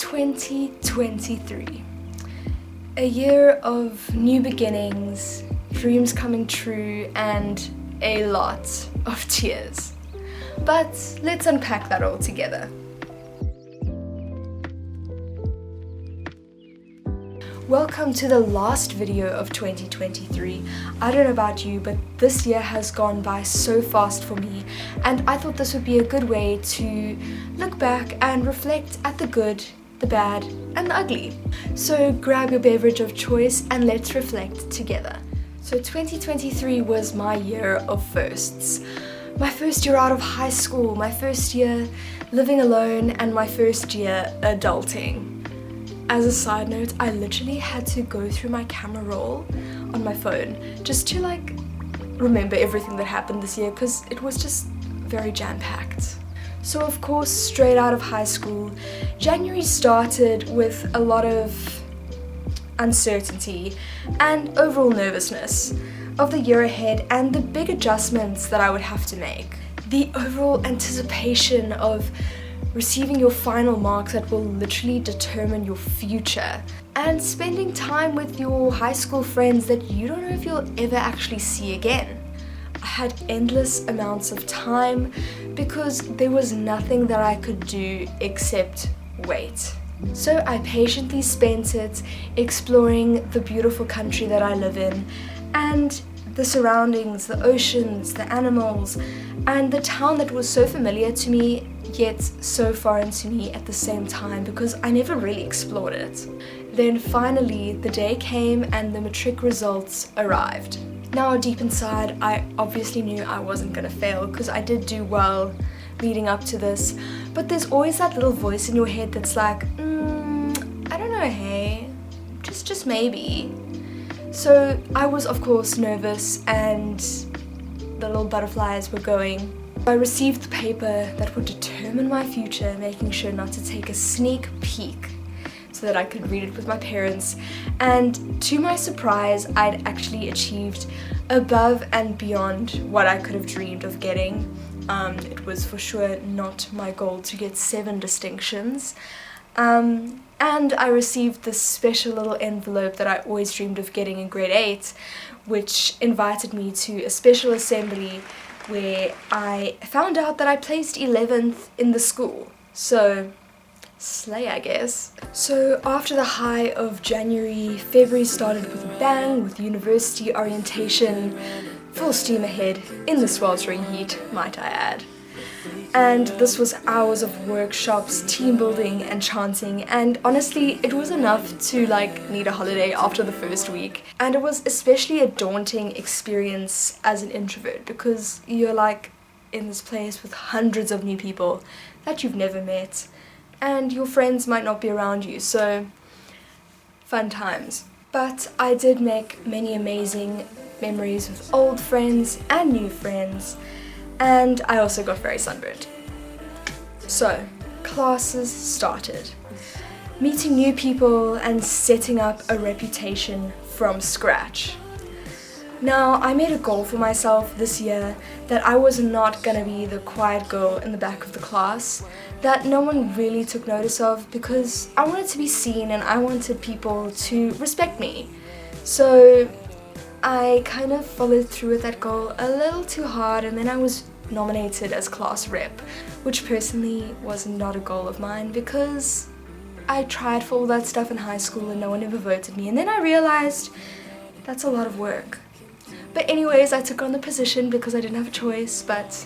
2023. A year of new beginnings, dreams coming true, and a lot of tears. But let's unpack that all together. Welcome to the last video of 2023. I don't know about you, but this year has gone by so fast for me, and I thought this would be a good way to look back and reflect at the good, the bad, and the ugly. So grab your beverage of choice and let's reflect together. So 2023 was my year of firsts. My first year out of high school, my first year living alone, and my first year adulting. As a side note, I literally had to go through my camera roll on my phone just to remember everything that happened this year, because it was just very jam-packed. So of course, straight out of high school, January started with a lot of uncertainty and overall nervousness of the year ahead and the big adjustments that I would have to make. The overall anticipation of receiving your final marks that will literally determine your future, and spending time with your high school friends that you don't know if you'll ever actually see again. I had endless amounts of time because there was nothing that I could do except wait. So I patiently spent it exploring the beautiful country that I live in, and the surroundings, the oceans, the animals, and the town that was so familiar to me yet so foreign to me at the same time, because I never really explored it. Then finally the day came and the matric results arrived. Now deep inside, I obviously knew I wasn't gonna fail because I did do well leading up to this, but there's always that little voice in your head that's like, I don't know, hey, just maybe. So I was of course nervous and the little butterflies were going. I received the paper that would determine my future, making sure not to take a sneak peek so that I could read it with my parents, and to my surprise, I'd actually achieved above and beyond what I could have dreamed of getting. It was for sure not my goal to get 7 distinctions, and I received this special little envelope that I always dreamed of getting in grade 8, which invited me to a special assembly where I found out that I placed 11th in the school. So, slay, I guess. So after the high of January, February started with a bang with university orientation, full steam ahead in the sweltering heat, might I add. And this was hours of workshops, team building and chanting, and honestly it was enough to need a holiday after the first week. And it was especially a daunting experience as an introvert because you're in this place with hundreds of new people that you've never met, and your friends might not be around you, so fun times. But I did make many amazing memories with old friends and new friends, and I also got very sunburned. So, classes started. Meeting new people and setting up a reputation from scratch. Now, I made a goal for myself this year that I was not gonna be the quiet girl in the back of the class that no one really took notice of, because I wanted to be seen and I wanted people to respect me. So I kind of followed through with that goal a little too hard, and then I was nominated as class rep, which personally was not a goal of mine because I tried for all that stuff in high school and no one ever voted me, and then I realized that's a lot of work. But anyways, I took on the position because I didn't have a choice, but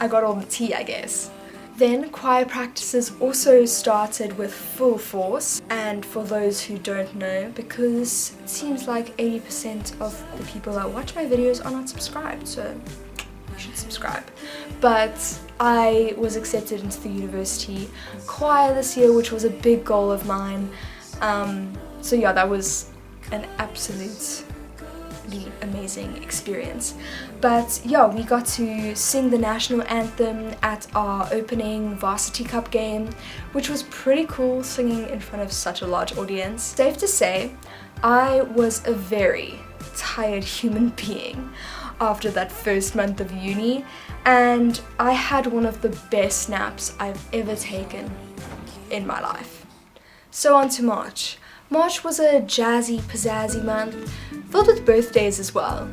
I got all the tea, I guess. Then choir practices also started with full force, and for those who don't know, because it seems like 80% of the people that watch my videos are not subscribed, so you should subscribe. But I was accepted into the university choir this year, which was a big goal of mine. So yeah, that was an absolutely amazing experience. But yeah, we got to sing the national anthem at our opening Varsity Cup game, which was pretty cool, singing in front of such a large audience. Safe to say, I was a very tired human being after that first month of uni, and I had one of the best naps I've ever taken in my life. So on to March. March was a jazzy, pizzazzy month, filled with birthdays as well.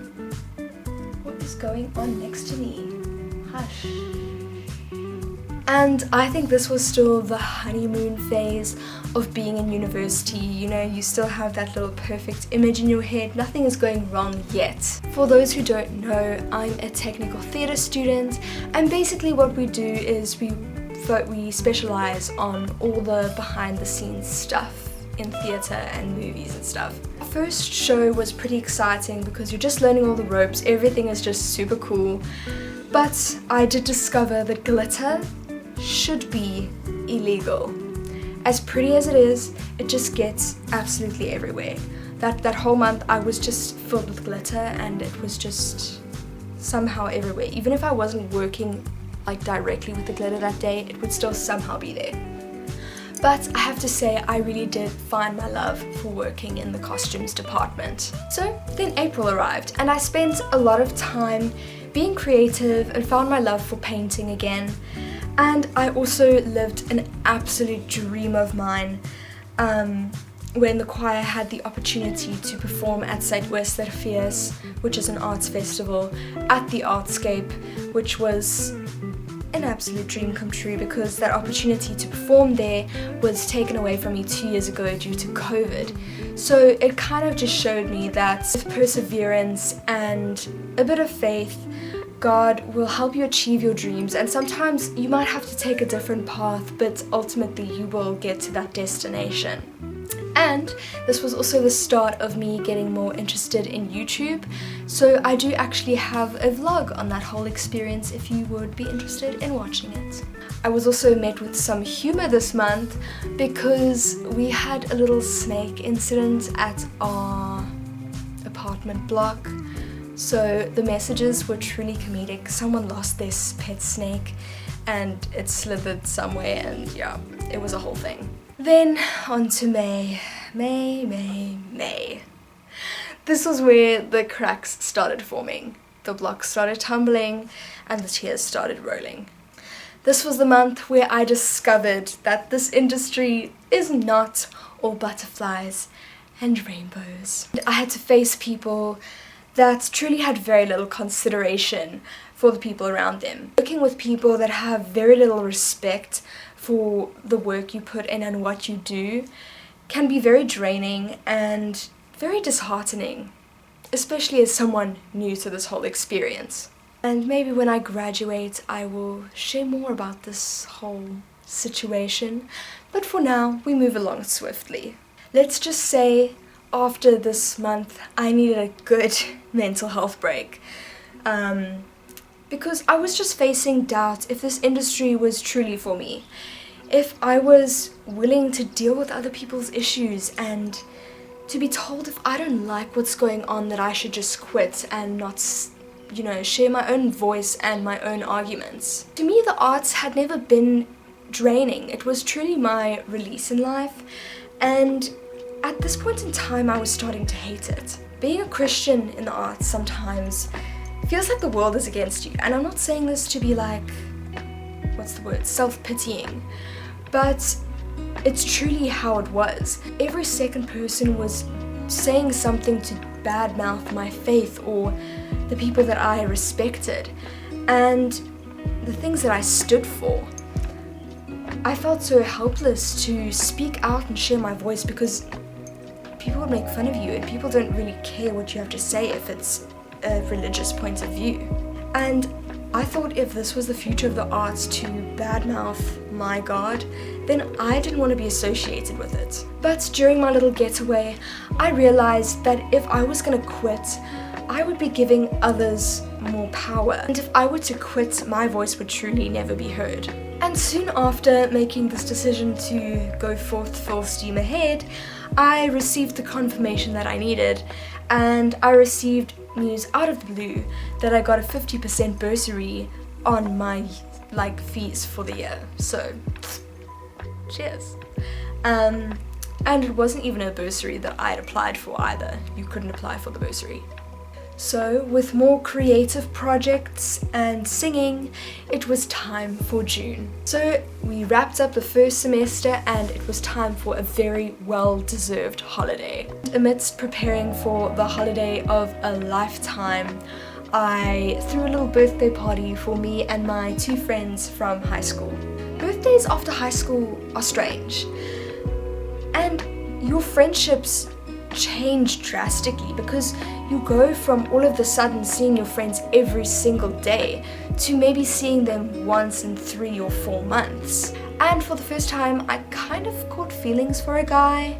What is going on next to me? Hush. And I think this was still the honeymoon phase of being in university. You know, you still have that little perfect image in your head. Nothing is going wrong yet. For those who don't know, I'm a technical theatre student, and basically what we do is we specialize on all the behind the scenes stuff in theatre and movies and stuff. Our first show was pretty exciting because you're just learning all the ropes, everything is just super cool. But I did discover that glitter should be illegal. As pretty as it is, it just gets absolutely everywhere. That whole month I was just filled with glitter, and it was just somehow everywhere. Even if I wasn't working like directly with the glitter that day, it would still somehow be there. But I have to say, I really did find my love for working in the costumes department. So then April arrived, and I spent a lot of time being creative and found my love for painting again. And I also lived an absolute dream of mine when the choir had the opportunity to perform at Zuidoosterfees, which is an arts festival, at the Artscape, which was an absolute dream come true because that opportunity to perform there was taken away from me 2 years ago due to COVID. So it kind of just showed me that with perseverance and a bit of faith, God will help you achieve your dreams, and sometimes you might have to take a different path, but ultimately you will get to that destination. And this was also the start of me getting more interested in YouTube, so I do actually have a vlog on that whole experience if you would be interested in watching it. I was also met with some humor this month because we had a little snake incident at our apartment block. So the messages were truly comedic. Someone lost their pet snake and it slithered somewhere, and yeah, it was a whole thing. Then on to May. May. This was where the cracks started forming. The blocks started tumbling and the tears started rolling. This was the month where I discovered that this industry is not all butterflies and rainbows. I had to face people that truly had very little consideration for the people around them. Working with people that have very little respect for the work you put in and what you do can be very draining and very disheartening, especially as someone new to this whole experience. And maybe when I graduate I will share more about this whole situation, but for now we move along swiftly. Let's just say after this month I needed a good mental health break, because I was just facing doubt if this industry was truly for me, if I was willing to deal with other people's issues and to be told if I don't like what's going on that I should just quit and not, you know, share my own voice and my own arguments. To me, the arts had never been draining. It was truly my release in life, and at this point in time I was starting to hate it. Being a Christian in the arts sometimes feels like the world is against you, and I'm not saying this to be like, what's the word, self-pitying, but it's truly how it was. Every second person was saying something to badmouth my faith or the people that I respected and the things that I stood for. I felt so helpless to speak out and share my voice because people would make fun of you and people don't really care what you have to say if it's a religious point of view. And I thought if this was the future of the arts to badmouth my God, then I didn't want to be associated with it. But during my little getaway, I realized that if I was going to quit, I would be giving others more power. And if I were to quit, my voice would truly never be heard. And soon after making this decision to go forth full steam ahead, I received the confirmation that I needed, and I received news out of the blue that I got a 50% bursary on my fees for the year. So cheers. And it wasn't even a bursary that I had applied for either. You couldn't apply for the bursary. So, with more creative projects and singing, it was time for June. So, we wrapped up the first semester and it was time for a very well-deserved holiday. Amidst preparing for the holiday of a lifetime, I threw a little birthday party for me and my 2 friends from high school. Birthdays after high school are strange, and your friendships change drastically because you go from all of the sudden seeing your friends every single day to maybe seeing them once in 3 or 4 months. And for the first time, I kind of caught feelings for a guy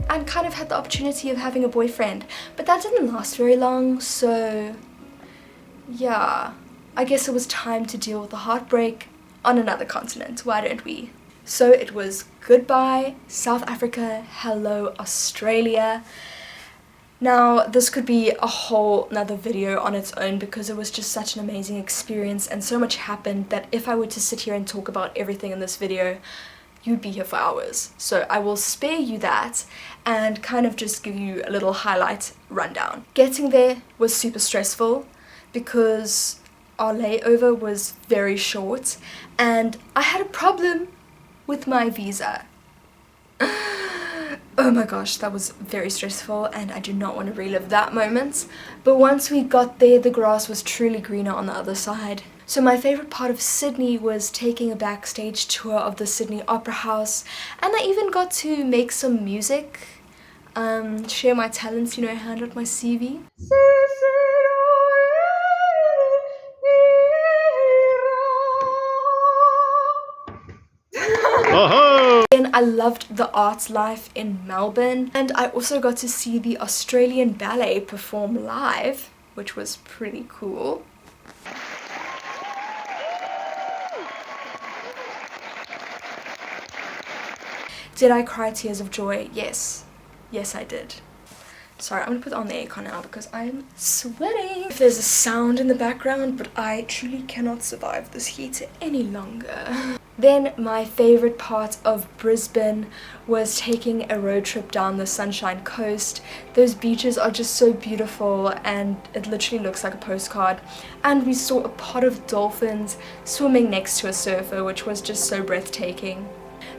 and kind of had the opportunity of having a boyfriend, but that didn't last very long, so yeah, I guess it was time to deal with the heartbreak on another continent, why don't we? So it was goodbye South Africa, hello Australia. Now this could be a whole another video on its own because it was just such an amazing experience and so much happened that if I were to sit here and talk about everything in this video, you'd be here for hours. So I will spare you that and kind of just give you a little highlight rundown. Getting there was super stressful because our layover was very short and I had a problem with my visa. Oh my gosh, that was very stressful and I do not want to relive that moment. But once we got there, the grass was truly greener on the other side. So my favorite part of Sydney was taking a backstage tour of the Sydney Opera House, and I even got to make some music, share my talents, you know, hand out my CV. And I loved the arts life in Melbourne, and I also got to see the Australian Ballet perform live, which was pretty cool. Did I cry tears of joy? Yes. Yes, I did. Sorry, I'm gonna put on the aircon now because I'm sweating. There's a sound in the background, but I truly cannot survive this heat any longer. Then my favorite part of Brisbane was taking a road trip down the Sunshine Coast. Those beaches are just so beautiful and it literally looks like a postcard. And we saw a pod of dolphins swimming next to a surfer, which was just so breathtaking.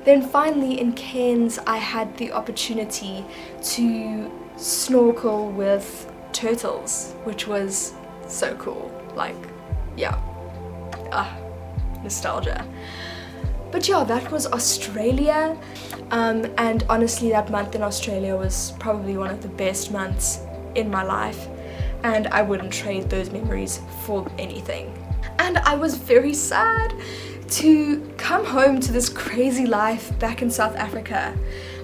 Then finally in Cairns, I had the opportunity to snorkel with turtles, which was so cool. Like, yeah, nostalgia. But yeah, that was Australia, and honestly that month in Australia was probably one of the best months in my life, and I wouldn't trade those memories for anything. And I was very sad to come home to this crazy life back in South Africa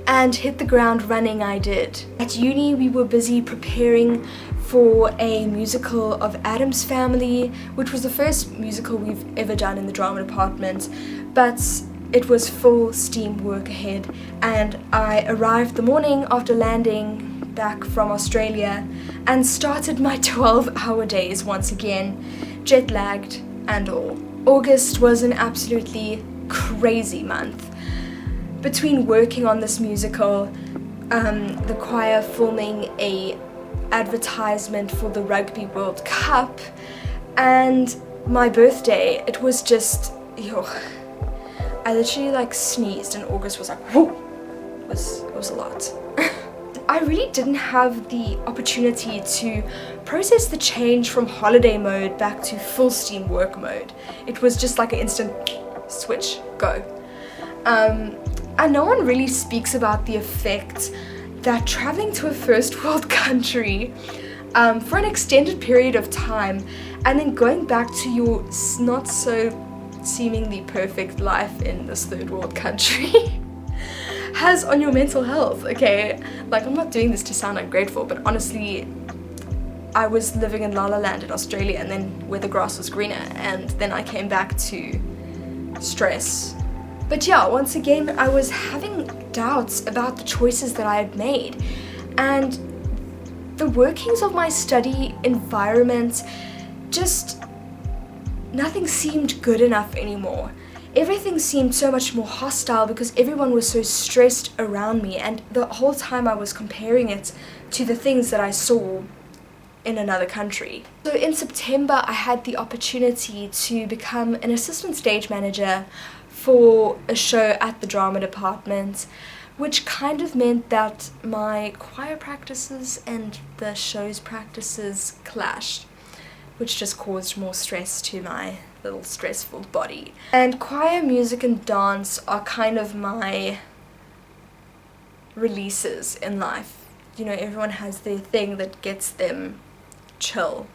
and hit the ground running. I did. At uni we were busy preparing for a musical of Addams Family, which was the first musical we've ever done in the drama department, but it was full steam work ahead, and I arrived the morning after landing back from Australia and started my 12-hour days once again, jet lagged and all. August was an absolutely crazy month. Between working on this musical, the choir filming a advertisement for the Rugby World Cup, and my birthday, it was just, I literally like sneezed and August was like, whoo! It was a lot. I really didn't have the opportunity to process the change from holiday mode back to full steam work mode. It was just like an instant switch, go. And no one really speaks about the effect that traveling to a first world country for an extended period of time and then going back to your not so seemingly perfect life in this third world country has on your mental health. Okay, like I'm not doing this to sound ungrateful, but honestly I was living in La La Land in Australia, and then where the grass was greener, and then I came back to stress. But yeah, once again I was having doubts about the choices that I had made, and the workings of my study environment, just nothing seemed good enough anymore. Everything seemed so much more hostile because everyone was so stressed around me, and the whole time I was comparing it to the things that I saw in another country. So in September I had the opportunity to become an assistant stage manager for a show at the drama department, which kind of meant that my choir practices and the show's practices clashed, which just caused more stress to my little stressful body. And choir, music and dance are kind of my releases in life. You know, everyone has their thing that gets them chill.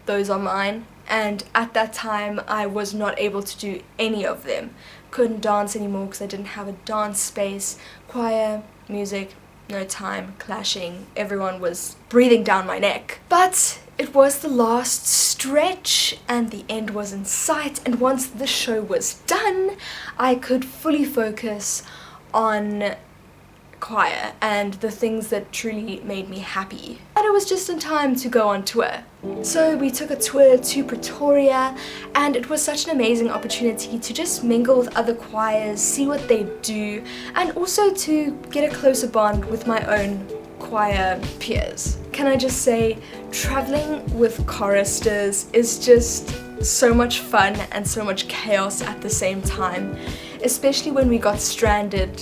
Those are mine. And at that time I was not able to do any of them. Couldn't dance anymore because I didn't have a dance space. Choir, music, no time, clashing. Everyone was breathing down my neck. But it was the last stretch and the end was in sight, and once the show was done I could fully focus on choir and the things that truly made me happy. And it was just in time to go on tour. So we took a tour to Pretoria, and it was such an amazing opportunity to just mingle with other choirs, see what they do, and also to get a closer bond with my own choir peers. Can I just say, traveling with choristers is just so much fun and so much chaos at the same time, especially when we got stranded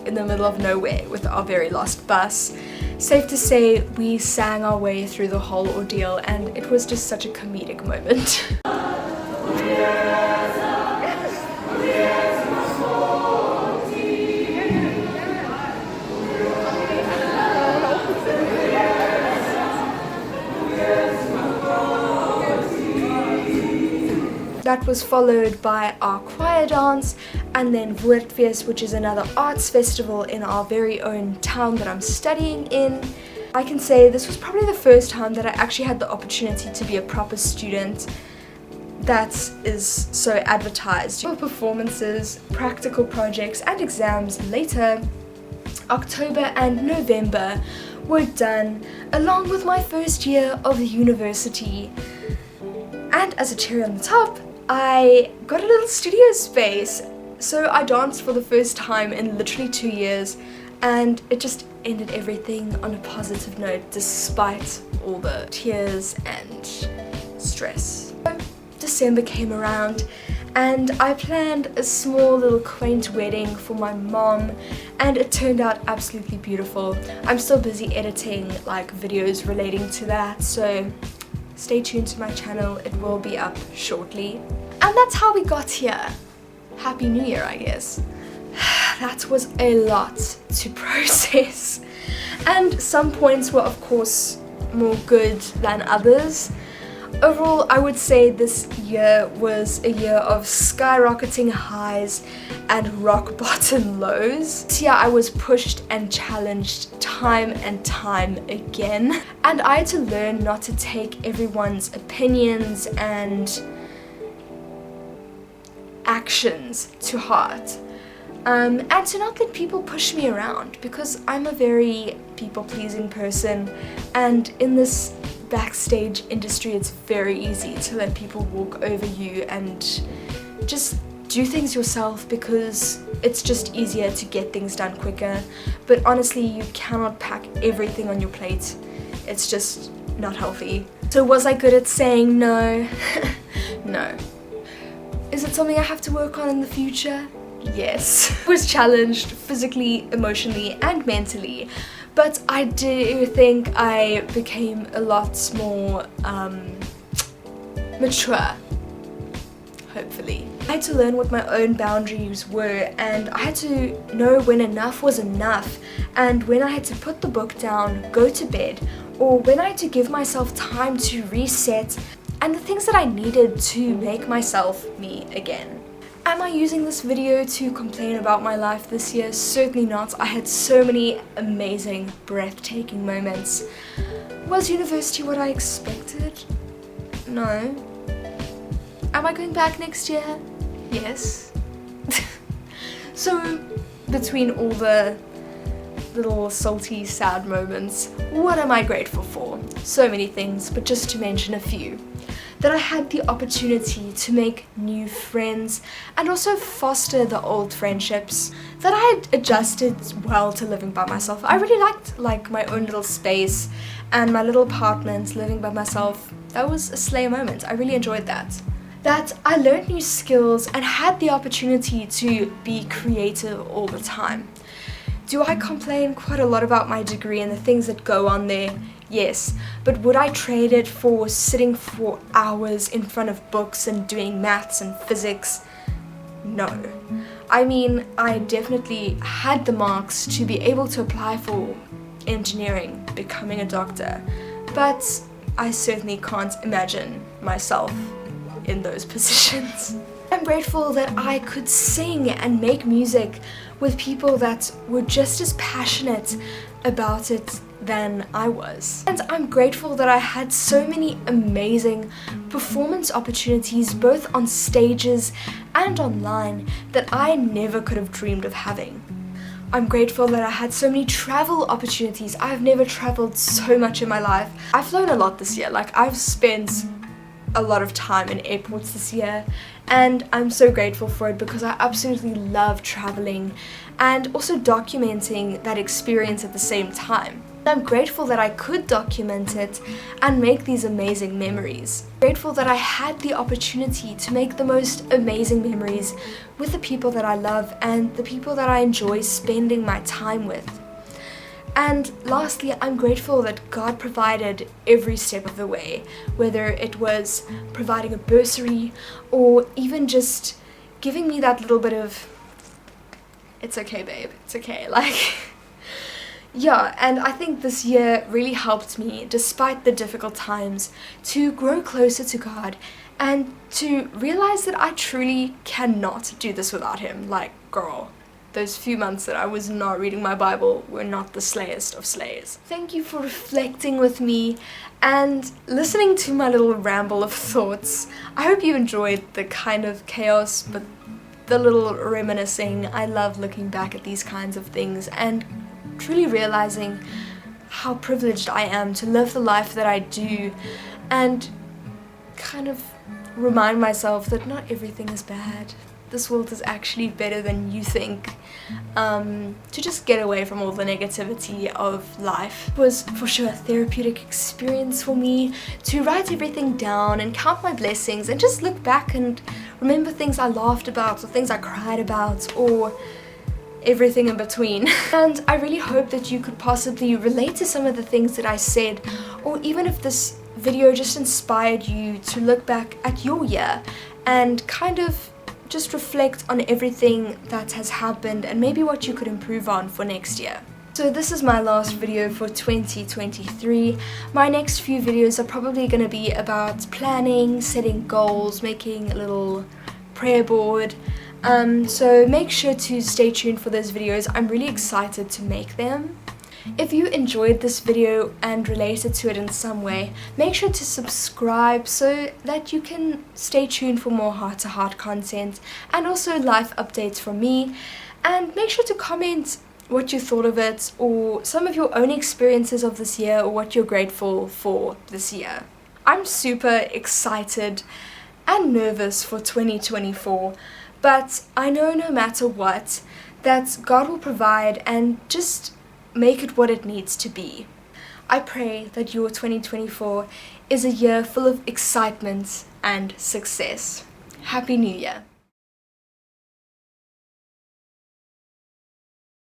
in the middle of nowhere with our very last bus. Safe to say, we sang our way through the whole ordeal, and it was just such a comedic moment. That was followed by our choir dance, and then Woordfeest, which is another arts festival in our very own town that I'm studying in. I can say this was probably the first time that I actually had the opportunity to be a proper student that is so advertised. For performances, practical projects and exams later, October and November were done, along with my first year of university. And as a cherry on the top, I got a little studio space, so I danced for the first time in literally 2 years, and it just ended everything on a positive note despite all the tears and stress. So December came around and I planned a small little quaint wedding for my mom, and it turned out absolutely beautiful. I'm still busy editing like videos relating to that, so stay tuned to my channel, it will be up shortly. And that's how we got here. Happy New Year, I guess. That was a lot to process. And some points were of course more good than others. Overall, I would say this year was a year of skyrocketing highs and rock bottom lows. This year I was pushed and challenged time and time again, and I had to learn not to take everyone's opinions and actions to heart, and to not let people push me around, because I'm a very people-pleasing person, and in this backstage industry it's very easy to let people walk over you and just do things yourself because it's just easier to get things done quicker. But honestly, you cannot pack everything on your plate. It's just not healthy. So was I good at saying no? No. Is it something I have to work on in the future? Yes. I was challenged physically, emotionally and mentally, but I do think I became a lot more mature, hopefully. I had to learn what my own boundaries were, and I had to know when enough was enough, and when I had to put the book down, go to bed, or when I had to give myself time to reset, and the things that I needed to make myself me again. Am I using this video to complain about my life this year? Certainly not. I had so many amazing, breathtaking moments. Was university what I expected? No. Am I going back next year? Yes. So, between all the little salty, sad moments, what am I grateful for? So many things, but just to mention a few. that I had the opportunity to make new friends and also foster the old friendships, that I had adjusted well to living by myself. I really liked my own little space and my little apartment, living by myself. That was a slay moment. I really enjoyed that. That I learned new skills and had the opportunity to be creative all the time. Do I complain quite a lot about my degree and the things that go on there? Yes, but would I trade it for sitting for hours in front of books and doing maths and physics? No. I mean, I definitely had the marks to be able to apply for engineering, becoming a doctor, but I certainly can't imagine myself in those positions. I'm grateful that I could sing and make music with people that were just as passionate about it than I was. And I'm grateful that I had so many amazing performance opportunities both on stages and online that I never could have dreamed of having. I'm grateful that I had so many travel opportunities. I've never traveled so much in my life. I've flown a lot this year. I've spent a lot of time in airports this year, and I'm so grateful for it because I absolutely love traveling and also documenting that experience at the same time. I'm grateful that I could document it and make these amazing memories. I'm grateful that I had the opportunity to make the most amazing memories with the people that I love and the people that I enjoy spending my time with. And lastly, I'm grateful that God provided every step of the way, whether it was providing a bursary or even just giving me that little bit of, it's okay babe, it's okay, yeah, and I think this year really helped me, despite the difficult times, to grow closer to God and to realize that I truly cannot do this without Him. Girl, those few months that I was not reading my Bible were not the slayest of slays. Thank you for reflecting with me and listening to my little ramble of thoughts. I hope you enjoyed the kind of chaos, but the little reminiscing. I love looking back at these kinds of things and truly realizing how privileged I am to live the life that I do and kind of remind myself that not everything is bad. This world is actually better than you think. To just get away from all the negativity of life. It was for sure a therapeutic experience for me to write everything down and count my blessings and just look back and remember things I laughed about or things I cried about or everything in between. And I really hope that you could possibly relate to some of the things that I said, or even if this video just inspired you to look back at your year and kind of just reflect on everything that has happened and maybe what you could improve on for next year. So this is my last video for 2023. My next few videos are probably going to be about planning, setting goals, making a little prayer board. So make sure to stay tuned for those videos. I'm really excited to make them. If you enjoyed this video and related to it in some way, make sure to subscribe so that you can stay tuned for more heart-to-heart content and also life updates from me. And make sure to comment what you thought of it or some of your own experiences of this year or what you're grateful for this year. I'm super excited and nervous for 2024, but I know no matter what that God will provide and just make it what it needs to be. I pray that your 2024 is a year full of excitement and success. Happy New Year!